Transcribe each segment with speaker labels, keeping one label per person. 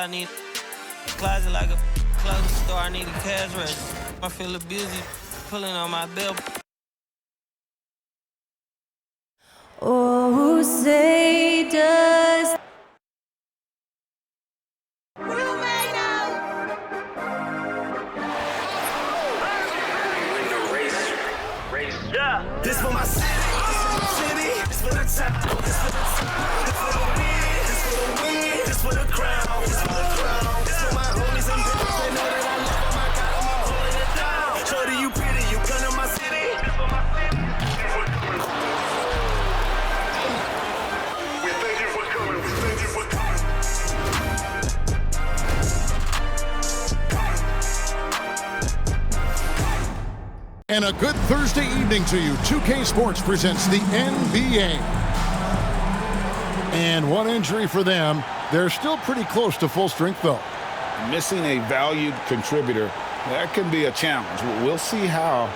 Speaker 1: I need a closet like a clothing store. I need a cash register. I feel abused pulling on my belt.
Speaker 2: Oh, say does
Speaker 3: This for my city, this for the top, this for the top, this for the win, this for the win, this for the crown, this for the crown, this for my homies and bitches, they know that I love them, I got them all holding it down. Shorty, you pretty, you come to my city. This for my city. We thank you for coming, we thank you for coming.
Speaker 4: And a good Thursday evening to you. 2K Sports presents the NBA. And one injury for them. They're still pretty close to full strength, though.
Speaker 5: Missing a valued contributor, that can be a challenge. We'll see how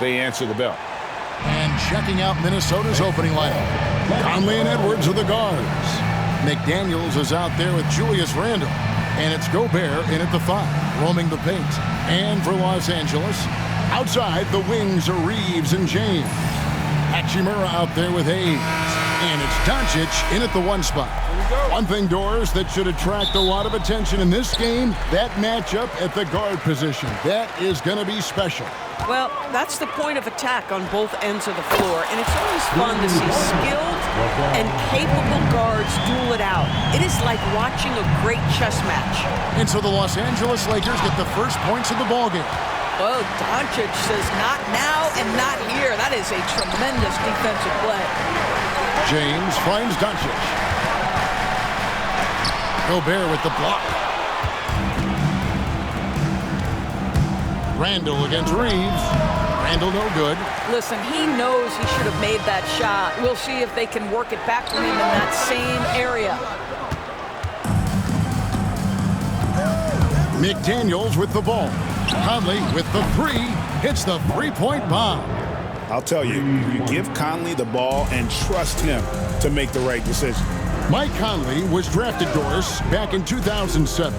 Speaker 5: they answer the bell.
Speaker 4: And checking out Minnesota's opening lineup. Conley and Edwards are the guards. McDaniels is out there with Julius Randle. And it's Gobert in at the 5, roaming the paint. And for Los Angeles, outside, the wings are Reeves and James. Hachimura out there with Hayes. And it's Doncic in at the 1 spot. One thing, Doors, that should attract a lot of attention in this game, that matchup at the guard position. That is going to be special.
Speaker 6: Well, that's the point of attack on both ends of the floor, and it's always fun to see skilled and capable guards duel it out. It is like watching a great chess match.
Speaker 4: And so the Los Angeles Lakers get the first points of the ballgame.
Speaker 6: Oh, Doncic says not now and not here. That is a tremendous defensive play.
Speaker 4: James finds Doncic. Gobert with the block. Randle against Reeves. Randle no good.
Speaker 6: Listen, he knows he should have made that shot. We'll see if they can work it back to him in that same area.
Speaker 4: McDaniels with the ball. Conley with the 3, hits the 3-point bomb.
Speaker 5: I'll tell you, you give Conley the ball and trust him to make the right decision.
Speaker 4: Mike Conley was drafted, Doris, back in 2007.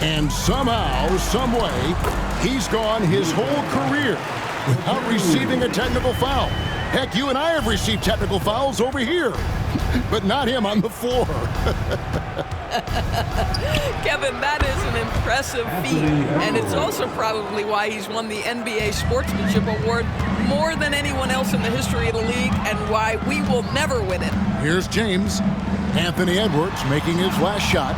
Speaker 4: And somehow, someway, he's gone his whole career without receiving a technical foul. Heck, you and I have received technical fouls over here, but not him on the floor.
Speaker 6: Kevin, that is an impressive feat, and it's also probably why he's won the NBA Sportsmanship Award more than anyone else in the history of the league, and why we will never win it.
Speaker 4: Here's James. Anthony Edwards making his last shot.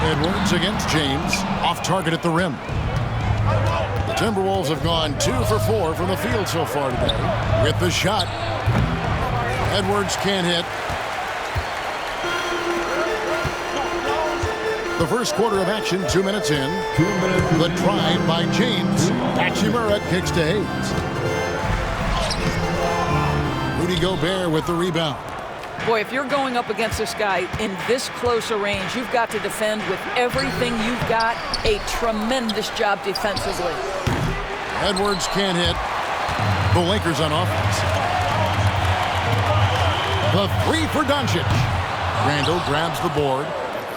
Speaker 4: Edwards against James, off target at the rim. The Timberwolves have gone 2 for 4 from the field so far today. With the shot, Edwards can't hit. The first quarter of action, 2 minutes in. The drive by James. Hachimura kicks to Hayes. Rudy Gobert with the rebound.
Speaker 6: Boy, if you're going up against this guy in this close a range, you've got to defend with everything you've got. A tremendous job defensively.
Speaker 4: Edwards can't hit. The Lakers on offense. The 3 for Doncic. Randle grabs the board.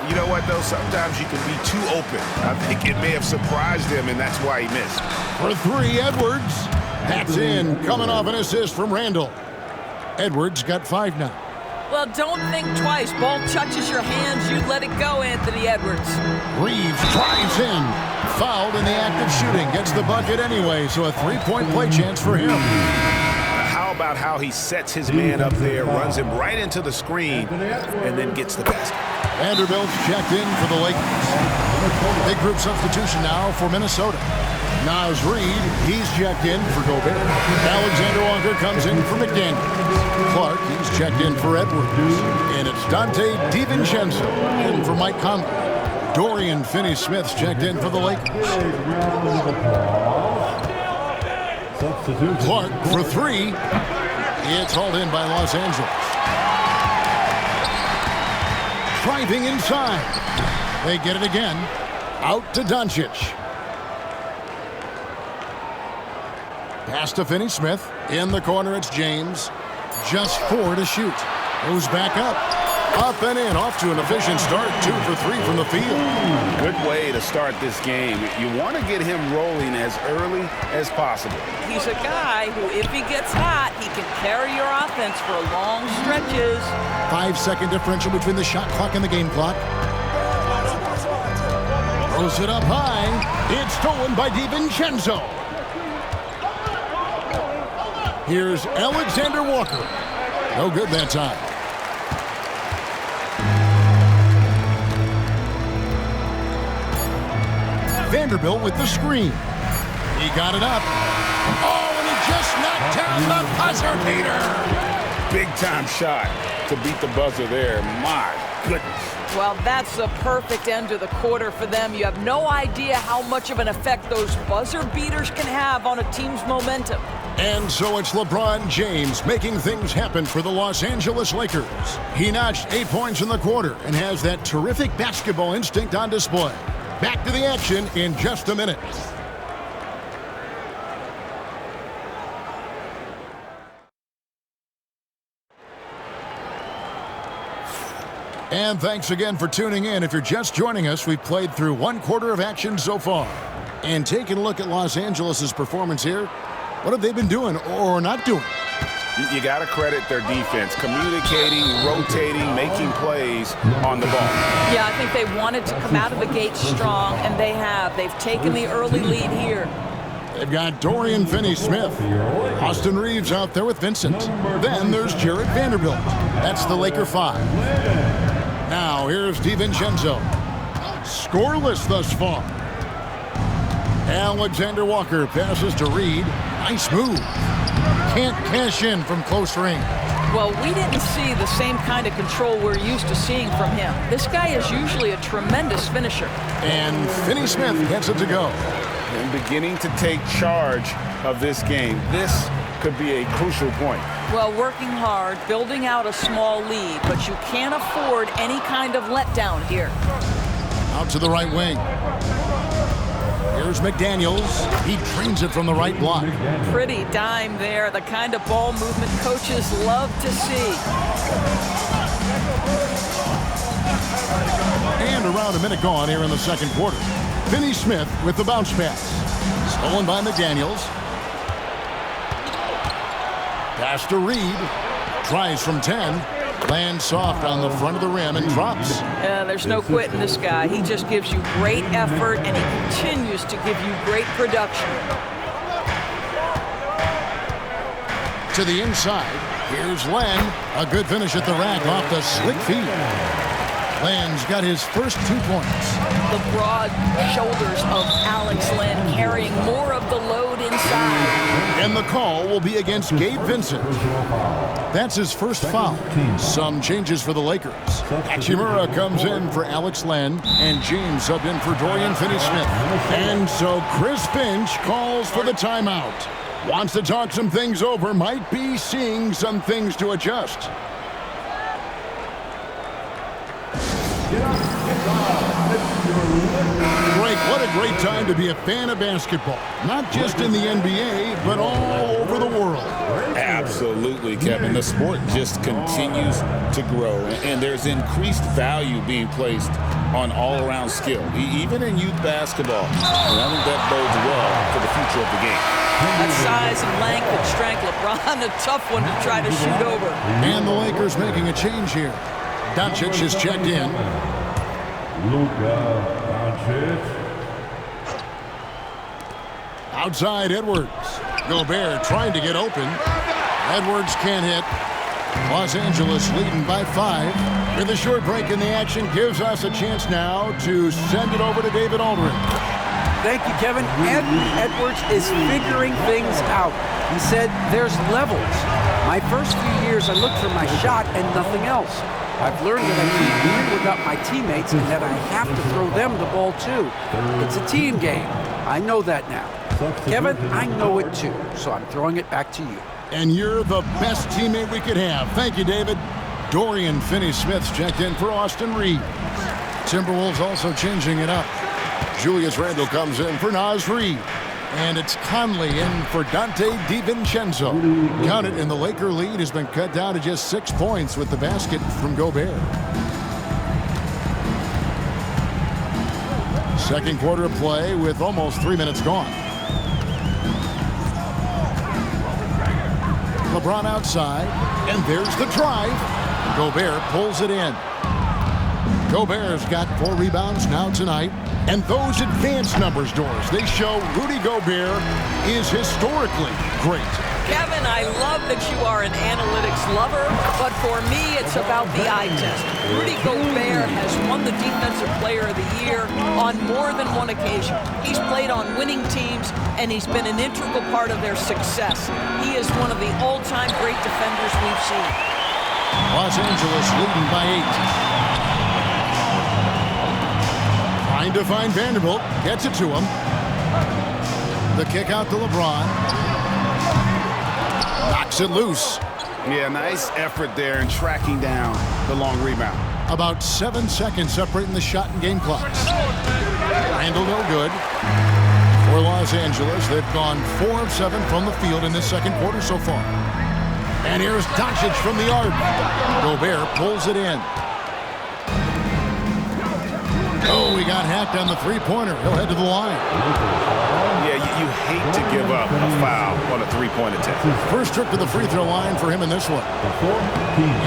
Speaker 5: You know what, though? Sometimes you can be too open. I think it may have surprised him, and that's why he missed.
Speaker 4: For 3, Edwards. That's in, coming off an assist from Randle. Edwards got 5 now.
Speaker 6: Well, don't think twice. Ball touches your hands, you let it go, Anthony Edwards.
Speaker 4: Reeves drives in. Fouled in the act of shooting. Gets the bucket anyway, so a 3-point play chance for him.
Speaker 5: How about how he sets his man up there, runs him right into the screen, and then gets the basket.
Speaker 4: Vanderbilt's checked in for the Lakers. Big group substitution now for Minnesota. Naz Reid, he's checked in for Gobert. Alexander Walker comes in for McDaniels. Clark, he's checked in for Edwards. And it's Dante DiVincenzo in for Mike Conley. Dorian Finney-Smith's checked in for the Lakers. Clark for 3. It's hauled in by Los Angeles. Driving inside. They get it again. Out to Doncic. Pass to Finney-Smith. In the corner, it's James. Just 4 to shoot. Goes back up. Up and in, off to an efficient start. 2 for 3 from the field.
Speaker 5: Good way to start this game. You want to get him rolling as early as possible.
Speaker 6: He's a guy who, if he gets hot, he can carry your offense for long stretches.
Speaker 4: 5-second differential between the shot clock and the game clock. Throws it up high. It's stolen by DiVincenzo. Here's Alexander Walker. No good that time. Vanderbilt with the screen. He got it up. Oh, and he just knocked down the buzzer beater.
Speaker 5: Big time shot to beat the buzzer there. My goodness.
Speaker 6: Well, that's the perfect end to the quarter for them. You have no idea how much of an effect those buzzer beaters can have on a team's momentum.
Speaker 4: And so it's LeBron James making things happen for the Los Angeles Lakers. He notched 8 points in the quarter and has that terrific basketball instinct on display. Back to the action in just a minute. And thanks again for tuning in. If you're just joining us, we've played through 1 quarter of action so far. And taking a look at Los Angeles' performance here, what have they been doing or not doing?
Speaker 5: You got to credit their defense, communicating, rotating, making plays on the ball.
Speaker 6: Yeah, I think they wanted to come out of the gate strong, and they have. They've taken the early lead here.
Speaker 4: They've got Dorian Finney-Smith. Austin Reeves out there with Vincent. Then there's Jared Vanderbilt. That's the Laker 5. Now here's DiVincenzo. Scoreless thus far. Alexander Walker passes to Reed. Nice move. Can't cash in from close range.
Speaker 6: Well, we didn't see the same kind of control we're used to seeing from him. This guy is usually a tremendous finisher.
Speaker 4: And Finney-Smith gets it to go.
Speaker 5: And beginning to take charge of this game. This could be a crucial point.
Speaker 6: Well, working hard, building out a small lead, but you can't afford any kind of letdown here.
Speaker 4: Out to the right wing. Here's McDaniels. He drains it from the right block.
Speaker 6: Pretty dime there, the kind of ball movement coaches love to see.
Speaker 4: And around a minute gone here in the second quarter. Finney-Smith with the bounce pass. Stolen by McDaniels. Pass to Reed. Tries from 10. Lands soft on the front of the rim and drops.
Speaker 6: There's no quitting this guy. He just gives you great effort, and he continues to give you great production.
Speaker 4: To the inside. Here's Len. A good finish at the rack off the slick feed. Len's got his first 2 points.
Speaker 6: The broad shoulders of Alex Len carrying more of the load inside.
Speaker 4: And the call will be against Gabe Vincent. That's his first foul. Some changes for the Lakers. Hachimura comes in for Alex Len, and James subbed in for Dorian Finney-Smith. And so Chris Finch calls for the timeout. Wants to talk some things over, might be seeing some things to adjust. Frank, what a great time to be a fan of basketball. Not just in the NBA, but all over the world.
Speaker 5: Absolutely, Kevin. The sport just continues to grow, and there's increased value being placed on all-around skill, even in youth basketball. And I think that bodes well for the future of the game.
Speaker 6: That size and length and strength, LeBron, a tough one to try to shoot over.
Speaker 4: And the Lakers making a change here. Doncic is checked in. Outside Edwards. Gobert trying to get open. Edwards can't hit. Los Angeles leading by 5. With a short break in the action gives us a chance now to send it over to David Aldridge.
Speaker 7: Thank you, Kevin. Anthony Edwards is figuring things out. He said there's levels. My first few years, I looked for my shot and nothing else. I've learned that I need to be without my teammates and that I have to throw them the ball too. It's a team game. I know that now. Kevin, I know it too, so I'm throwing it back to you.
Speaker 4: And you're the best teammate we could have. Thank you, David. Dorian Finney-Smith's checked in for Austin Reed. Timberwolves also changing it up. Julius Randle comes in for Naz Reid. And it's Conley in for Dante DiVincenzo. Count it, and the Laker lead has been cut down to just 6 points with the basket from Gobert. Second quarter of play with almost 3 minutes gone. LeBron outside, and there's the drive. Gobert pulls it in. Gobert's got 4 rebounds now tonight. And those advanced numbers, Doris, they show Rudy Gobert is historically great.
Speaker 6: Kevin, I love that you are an analytics lover, but for me, it's about the eye test. Rudy Gobert has won the Defensive Player of the Year on more than one occasion. He's played on winning teams, and he's been an integral part of their success. He is one of the all-time great defenders we've seen.
Speaker 4: Los Angeles leading by 8. Trying to find Vanderbilt. Gets it to him. The kick out to LeBron. Knocks it loose.
Speaker 5: Yeah, nice effort there in tracking down the long rebound.
Speaker 4: About 7 seconds separating the shot and game clocks. Randall no good. For Los Angeles, they've gone 4 of 7 from the field in this second quarter so far. And here's Doncic from the arc. Gobert pulls it in. Oh, he got hacked on the three-pointer. He'll head to the line.
Speaker 5: Yeah, you hate to give up a foul on a three-point attempt.
Speaker 4: First trip to the free throw line for him in this one.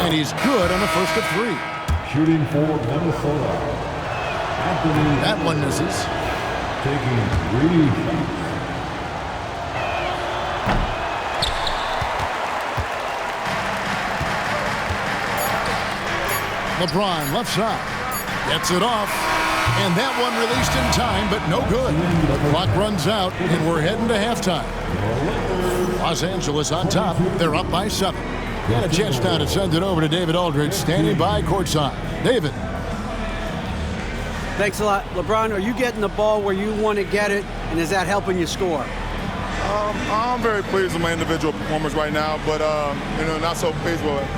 Speaker 4: And he's good on the first of 3.
Speaker 8: Shooting for Minnesota.
Speaker 4: That one misses.
Speaker 8: Taking 3.
Speaker 4: LeBron left side. Gets it off. And that one released in time, but no good. The clock runs out, and we're heading to halftime. Los Angeles on top. They're up by 7. Got a chance now to send it over to David Aldridge, standing by courtside. David.
Speaker 7: Thanks a lot. LeBron, are you getting the ball where you want to get it, and is that helping you score?
Speaker 9: I'm very pleased with my individual performance right now, but not so pleased with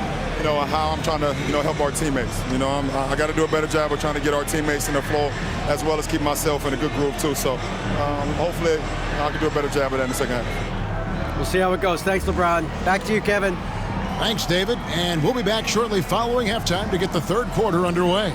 Speaker 9: how I'm trying to help our teammates. I got to do a better job of trying to get our teammates in the flow, as well as keep myself in a good groove too. So hopefully I can do a better job of that in the second half.
Speaker 7: We'll see how it goes. Thanks, LeBron. Back to you, Kevin.
Speaker 4: Thanks, David. And we'll be back shortly following halftime to get the third quarter underway.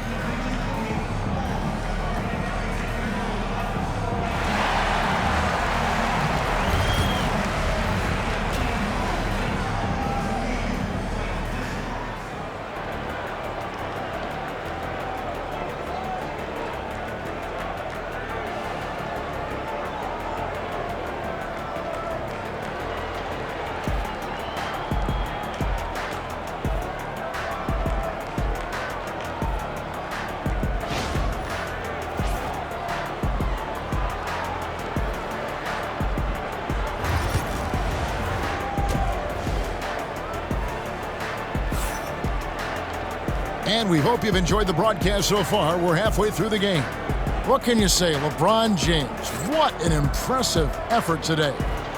Speaker 4: And we hope you've enjoyed the broadcast so far. We're halfway through the game. What can you say? LeBron James, what an impressive effort today.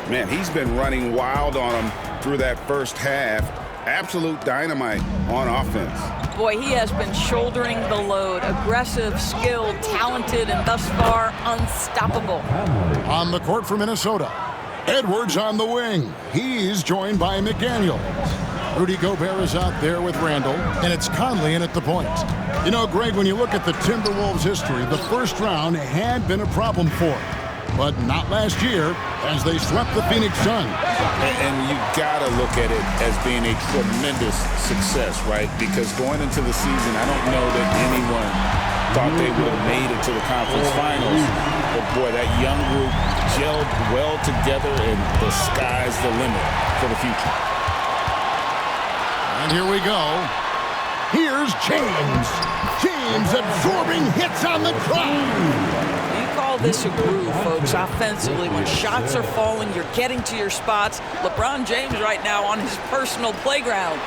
Speaker 5: Man, he's been running wild on him through that first half. Absolute dynamite on offense.
Speaker 6: Boy, he has been shouldering the load. Aggressive, skilled, talented, and thus far unstoppable.
Speaker 4: On the court for Minnesota, Edwards on the wing. He's joined by McDaniels. Rudy Gobert is out there with Randall, and it's Conley in at the point. Greg, when you look at the Timberwolves' history, the first round had been a problem for them, but not last year as they swept the Phoenix Suns.
Speaker 5: And you got to look at it as being a tremendous success, right? Because going into the season, I don't know that anyone thought they would have made it to the conference finals. But boy, that young group gelled well together, and the sky's the limit for the future.
Speaker 4: And here we go. Here's James. James absorbing hits on the drive.
Speaker 6: You call this a groove, folks, offensively. When shots are falling, you're getting to your spots. LeBron James right now on his personal playground.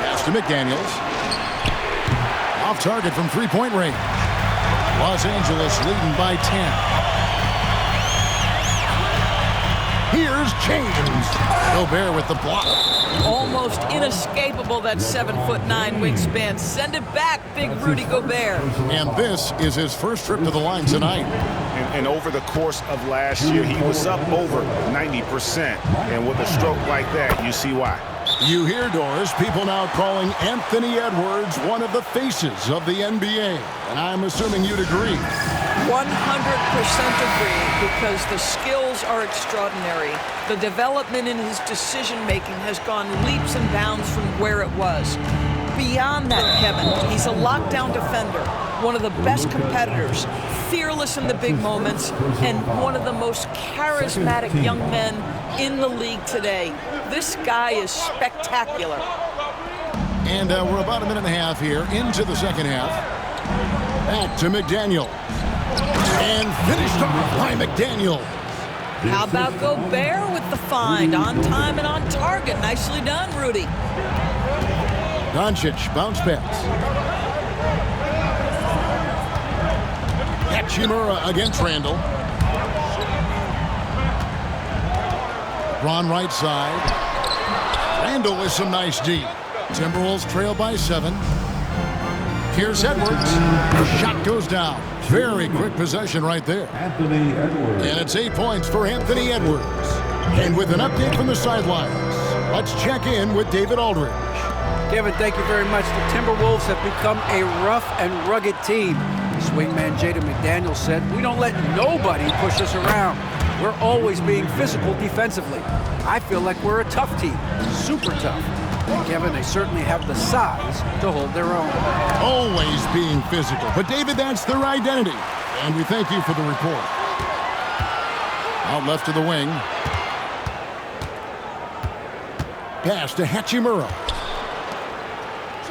Speaker 4: Pass to McDaniels. Off target from three-point range. Los Angeles leading by 10. Here's James. Gobert with the block.
Speaker 6: Almost inescapable, that 7'9" wingspan. Send it back, big Rudy Gobert.
Speaker 4: And this is his first trip to the line tonight.
Speaker 5: And over the course of last year, he was up over 90%. And with a stroke like that, you see why.
Speaker 4: You hear, Doris, people now calling Anthony Edwards one of the faces of the NBA. And I'm assuming you'd agree.
Speaker 6: 100% agree, because the skills are extraordinary. The development in his decision-making has gone leaps and bounds from where it was. Beyond that, Kevin, he's a lockdown defender, one of the best competitors, fearless in the big moments, and one of the most charismatic young men in the league today. This guy is spectacular.
Speaker 4: And we're about a minute and a half here into the second half. Back to McDaniel. And finished off by McDaniel.
Speaker 6: How about Gobert with the find? On time and on target. Nicely done, Rudy.
Speaker 4: Doncic, bounce pass. Hachimura against Randall. Ron right side. Randall with some nice D. Timberwolves trail by 7. Here's Edwards. Shot goes down. Very quick possession right there.
Speaker 8: Anthony Edwards.
Speaker 4: And it's 8 points for Anthony Edwards. And with an update from the sidelines, let's check in with David Aldridge.
Speaker 7: Kevin, thank you very much. The Timberwolves have become a rough and rugged team. Swingman Jaden McDaniels said, "We don't let nobody push us around. We're always being physical defensively. I feel like we're a tough team, super tough." And Kevin, they certainly have the size to hold their own.
Speaker 4: Always being physical. But David, that's their identity. And we thank you for the report. Out left to the wing. Pass to Hachimura.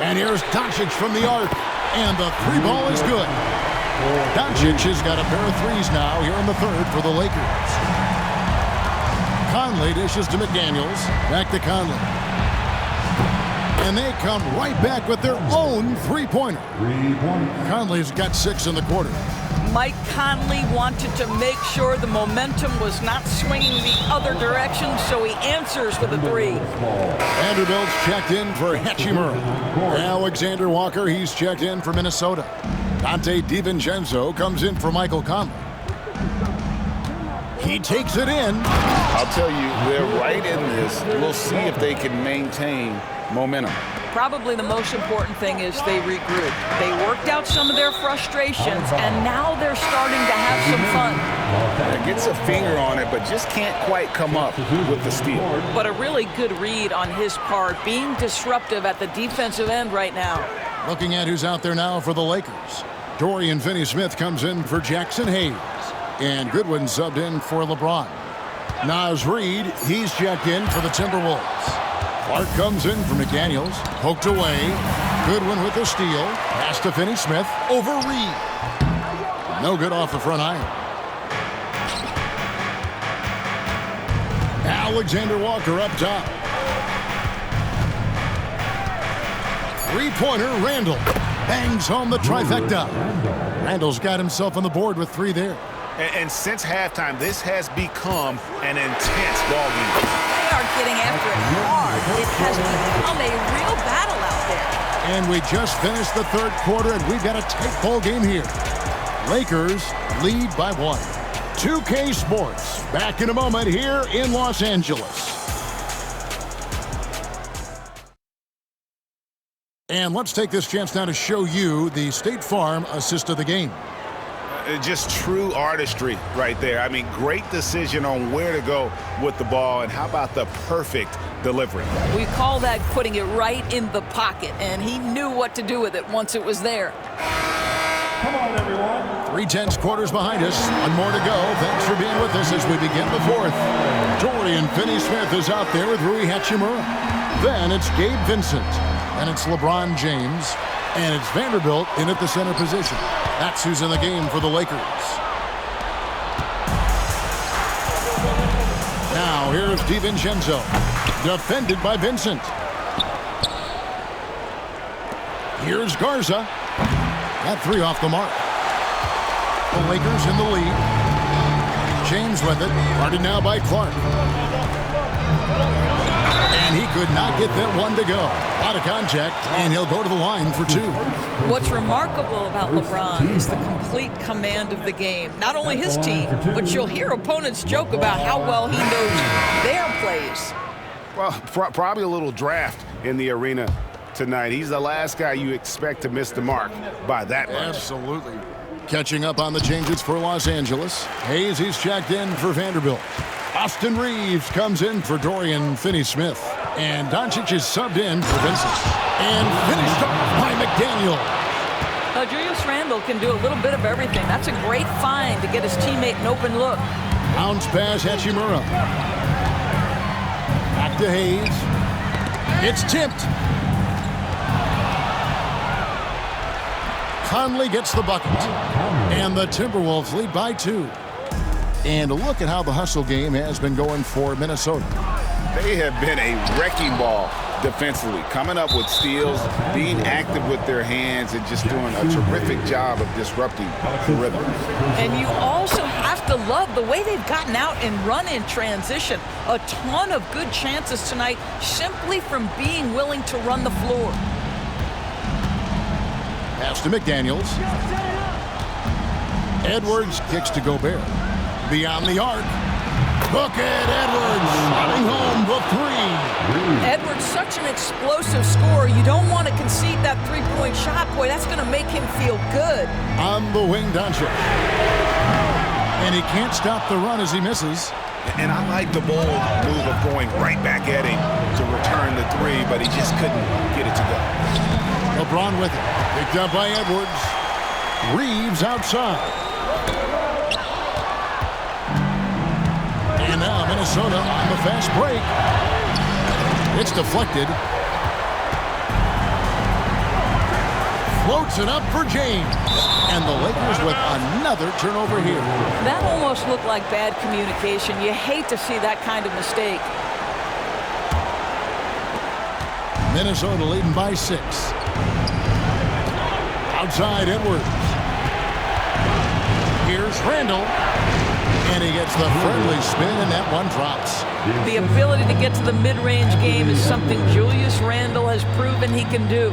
Speaker 4: And here's Doncic from the arc. And the three ball is good. Doncic has got a pair of threes now here in the third for the Lakers. Conley dishes to McDaniels. Back to Conley. And they come right back with their own three-pointer.
Speaker 8: 3 points.
Speaker 4: Conley's got 6 in the quarter.
Speaker 6: Mike Conley wanted to make sure the momentum was not swinging the other direction, so he answers with a 3.
Speaker 4: Vanderbilt's checked in for Hachimura. Alexander Walker, he's checked in for Minnesota. Dante DiVincenzo comes in for Michael Conley. He takes it in.
Speaker 5: I'll tell you, they're right in this. We'll see if they can maintain momentum.
Speaker 6: Probably the most important thing is they regroup. They worked out some of their frustrations, and now they're starting to have some fun.
Speaker 5: Gets a finger on it, but just can't quite come up with the steal.
Speaker 6: But a really good read on his part, being disruptive at the defensive end right now.
Speaker 4: Looking at who's out there now for the Lakers. Dorian Finney-Smith comes in for Jackson Hayes. And Goodwin subbed in for LeBron. Naz Reid, he's checked in for the Timberwolves. Clark comes in for McDaniels. Poked away. Goodwin with the steal. Pass to Finney-Smith. Over Reid. No good off the front iron. Alexander Walker up top. Three-pointer, Randall. Bangs home the trifecta. Randall's got himself on the board with 3 there.
Speaker 5: And since halftime, this has become an intense ball game.
Speaker 6: They are getting after it hard. It has become a real battle out there.
Speaker 4: And we just finished the third quarter, and we've got a tight ball game here. Lakers lead by 1. 2K Sports, back in a moment here in Los Angeles. And let's take this chance now to show you the State Farm assist of the game.
Speaker 5: Just true artistry right there. I mean, great decision on where to go with the ball, and how about the perfect delivery?
Speaker 6: We call that putting it right in the pocket, and he knew what to do with it once it was there.
Speaker 8: Come on, everyone.
Speaker 4: 3 tenths quarters behind us. 1 more to go. Thanks for being with us as we begin the fourth. Dorian Finney-Smith is out there with Rui Hachimura. Then it's Gabe Vincent. And it's LeBron James. And it's Vanderbilt in at the center position. That's who's in the game for the Lakers. Now here's DiVincenzo. Defended by Vincent. Here's Garza. That 3 off the mark. The Lakers in the lead. James with it. Guarded now by Clark. And he could not get that one to go. Out of contact, and he'll go to the line for 2.
Speaker 6: What's remarkable about LeBron is the complete command of the game. Not only his team, but you'll hear opponents joke about how well he knows their plays.
Speaker 10: Well, probably a little draft in the arena tonight. He's the last guy you expect to miss the mark by that much.
Speaker 4: Absolutely. Catching up on the changes for Los Angeles. Hayes, he's checked in for Vanderbilt. Austin Reeves comes in for Dorian Finney-Smith. And Doncic is subbed in for Vincent. And finished off by McDaniel.
Speaker 6: Julius Randle can do a little bit of everything. That's a great find to get his teammate an open look.
Speaker 4: Bounce pass, Hachimura. Back to Hayes. It's tipped. Conley gets the bucket. And the Timberwolves lead by 2. And look at how the hustle game has been going for Minnesota.
Speaker 10: They have been a wrecking ball defensively, coming up with steals, being active with their hands, and just doing a terrific job of disrupting the rhythm.
Speaker 6: And you also have to love the way they've gotten out and run in transition. A ton of good chances tonight simply from being willing to run the floor.
Speaker 4: Pass to McDaniels. Edwards kicks to Gobert. Beyond the arc. Look at Edwards running home the 3.
Speaker 6: Edwards, such an explosive scorer. You don't want to concede that three-point shot. Boy, that's going to make him feel good.
Speaker 4: On the wing, Doncic. And he can't stop the run as he misses.
Speaker 10: And I like the bold move of going right back at him to return the 3, but he just couldn't get it to go.
Speaker 4: LeBron with it. Picked up by Edwards. Reeves outside. And now Minnesota on the fast break. It's deflected. Floats it up for James. And the Lakers with another turnover here.
Speaker 6: That almost looked like bad communication. You hate to see that kind of mistake.
Speaker 4: Minnesota leading by 6. Outside Edwards. Here's Randle. And he gets the friendly spin, and that one drops.
Speaker 6: The ability to get to the mid-range game is something Julius Randle has proven he can do.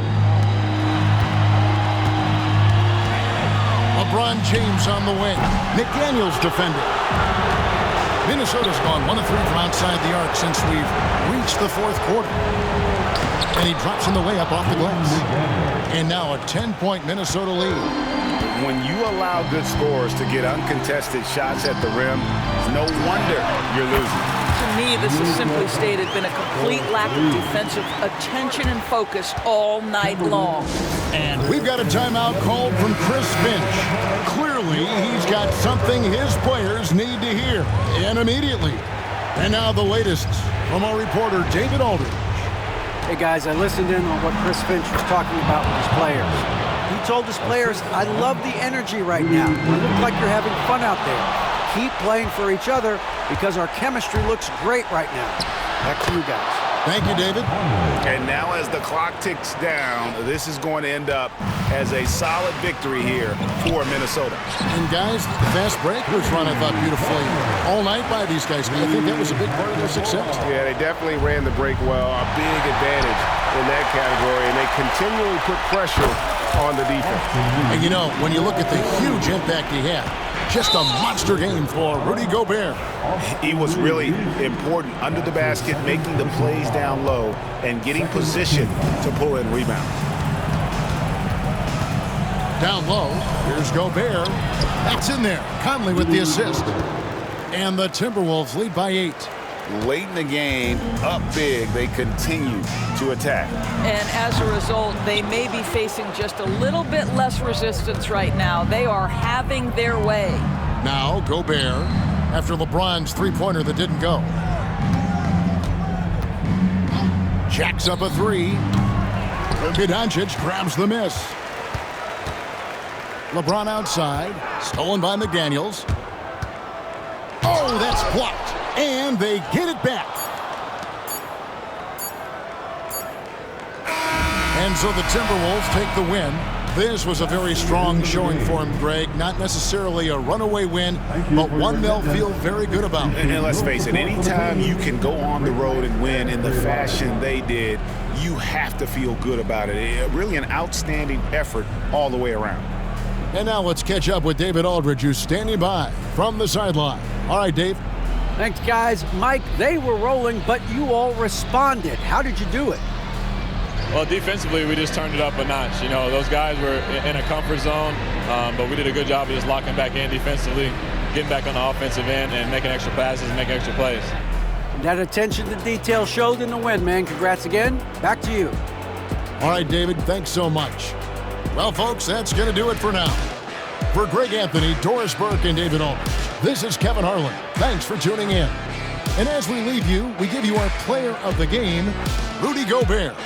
Speaker 4: LeBron James on the wing. McDaniels defending. Minnesota's gone 1 of 3 from outside the arc since we've reached the 4th quarter. And he drops in the way up off the glass. And now a 10-point Minnesota lead.
Speaker 10: When you allow good scorers to get uncontested shots at the rim, it's no wonder you're losing.
Speaker 6: To me, this has simply stated been a complete lack of defensive attention and focus all night long.
Speaker 4: And we've got a timeout called from Chris Finch. Clearly, he's got something his players need to hear, and immediately. And now the latest from our reporter, David Aldridge.
Speaker 7: Hey guys, I listened in on what Chris Finch was talking about with his players. He told his players, I love the energy right now. You look like you're having fun out there. Keep playing for each other because our chemistry looks great right now. Back to you guys.
Speaker 4: Thank you, David.
Speaker 10: And now as the clock ticks down, this is going to end up as a solid victory here for Minnesota.
Speaker 4: And guys, the fast break was run, I thought, beautifully all night by these guys. I think that was a big part of their success.
Speaker 10: Yeah, they definitely ran the break well. A big advantage in that category, and they continually put pressure on the defense.
Speaker 4: And you know, when you look at the huge impact he had, just a monster game for Rudy Gobert.
Speaker 10: He was really important under the basket, making the plays down low and getting position to pull in rebounds.
Speaker 4: Down low, here's Gobert. That's in there. Conley with the assist. And the Timberwolves lead by 8.
Speaker 10: Late in the game, up big, they continue to attack.
Speaker 6: And as a result, they may be facing just a little bit less resistance right now. They are having their way.
Speaker 4: Now Gobert, after LeBron's three-pointer that didn't go. Jacks up a 3. Luka Doncic grabs the miss. LeBron outside, stolen by McDaniels. Oh, that's blocked. And they get it back. And so the Timberwolves take the win This was a very strong showing for him, Greg. Not necessarily a runaway win, but one they'll feel very good about.
Speaker 10: And let's face it, anytime you can go on the road and win in the fashion they did, you have to feel good about it. Really an outstanding effort all the way around.
Speaker 4: And now let's catch up with David Aldridge, who's standing by from the sideline. All right, Dave.
Speaker 7: Thanks, guys. Mike, they were rolling, but you all responded. How did you do it?
Speaker 11: Well, defensively, we just turned it up a notch. You know, those guys were in a comfort zone, but we did a good job of just locking back in defensively, getting back on the offensive end, and making extra passes and making extra plays.
Speaker 7: That attention to detail showed in the win, man. Congrats again. Back to you.
Speaker 4: All right, David, thanks so much. Well, folks, that's going to do it for now. For Greg Anthony, Doris Burke, and David Aldridge, this is Kevin Harlan. Thanks for tuning in. And as we leave you, we give you our player of the game, Rudy Gobert.